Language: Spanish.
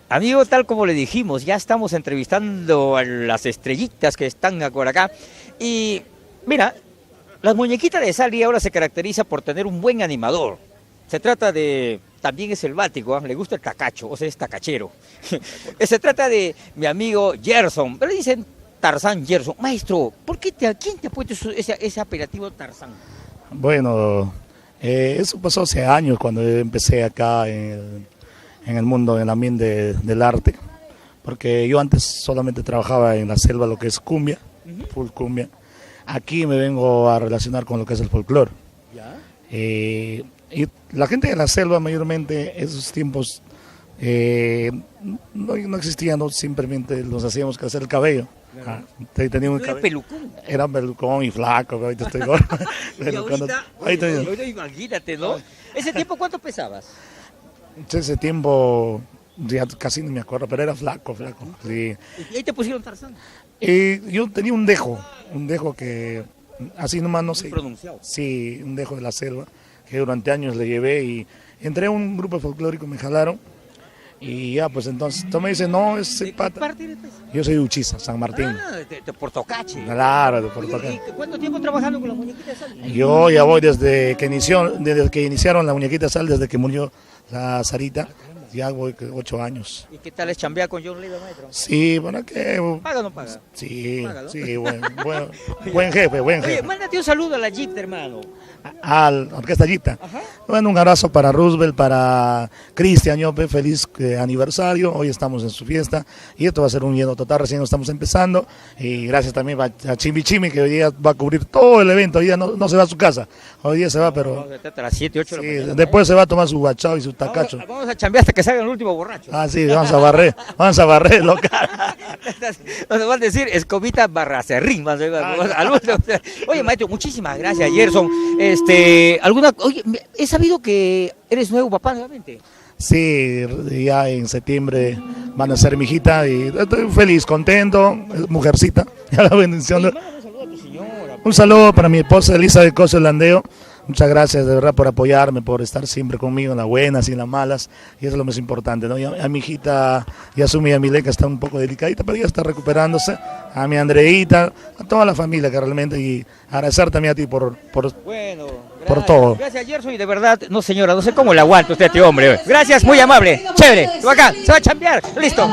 Amigo, tal como le dijimos, ya estamos entrevistando a las estrellitas que están por acá. Y mira, las muñequitas de Sally ahora se caracteriza por tener un buen animador. Se trata de, también es selvático, ¿eh? Le gusta el tacacho, o sea, es tacachero. Se trata de mi amigo Gerson, pero le dicen Tarzán Gerson. Maestro, ¿quién te ha puesto ese apelativo Tarzán? Bueno, eso pasó hace años cuando empecé acá en el mundo, en el ambiente del arte, porque yo antes solamente trabajaba en la selva, lo que es cumbia, full cumbia. Aquí me vengo a relacionar con lo que es el folclore. Y la gente de la selva mayormente, esos tiempos no existían, no, simplemente nos hacíamos crecer el cabello. Tenía un cabello. Pelucón. Era pelucón y flaco, ahorita estoy gordo. Y ahorita imagínate, ¿no? ¿Ese tiempo cuánto pesabas? Ese tiempo ya casi no me acuerdo, pero era flaco. Sí. ¿Y ahí te pusieron Tarzán? Yo tenía un dejo que así nomás no sé. Pronunciado. Sí, un dejo de la selva, que durante años le llevé y entré a un grupo folclórico, me jalaron. Y ya, pues entonces, tú me dices, no, es pata. ¿De qué parte eres? Yo soy de Uchiza, San Martín. Ah, de Portocache. Claro, de Portocache. ¿Y cuánto tiempo trabajando con la muñequita de Sal? Yo ya voy desde que iniciaron la muñequita de Sal, desde que murió la Sarita, ya voy 8 años. ¿Y qué tal es chambear con John Leiva, maestro? Sí, bueno, ¿qué? ¿Paga o no paga? Sí, Paga, ¿no? sí, buen jefe. Oye, mándate un saludo a la Jeep, hermano. A la Orquesta Gita. Ajá. Bueno, un abrazo para Roosevelt, para Cristian Yope, feliz aniversario, hoy estamos en su fiesta y esto va a ser un lleno total, recién estamos empezando y gracias también a Chimi Chimi que hoy día va a cubrir todo el evento, hoy día no se va a su casa, hoy día se va, pero Vamos a las 7, 8 de la mañana. después se va a tomar su bachao y su tacacho. Vamos a chambear hasta que salga el último borracho. Ah, sí, vamos a barrer el local. Nos van a decir escobita barracerrín. Oye, maestro, muchísimas gracias, Gerson. Oye, he sabido que eres nuevo papá nuevamente. Sí, ya en septiembre van a ser mi hijita y estoy feliz, contento, mujercita, ya la bendición. Oye, mándame un saludo a tu señora. Un saludo para mi esposa Elisa de Coso Landeo. Muchas gracias de verdad por apoyarme, por estar siempre conmigo en las buenas y en las malas, y eso es lo más importante, ¿no? Y a mi hijita Yasumi y a mi Leca está un poco delicadita, pero ya está recuperándose, a mi Andreita, a toda la familia que realmente, y agradecer también a ti por todo. Gracias, Gerson, y de verdad, no señora, no sé cómo le aguanta usted a este hombre. Gracias, muy amable, chévere, tú acá, se va a chambear, listo.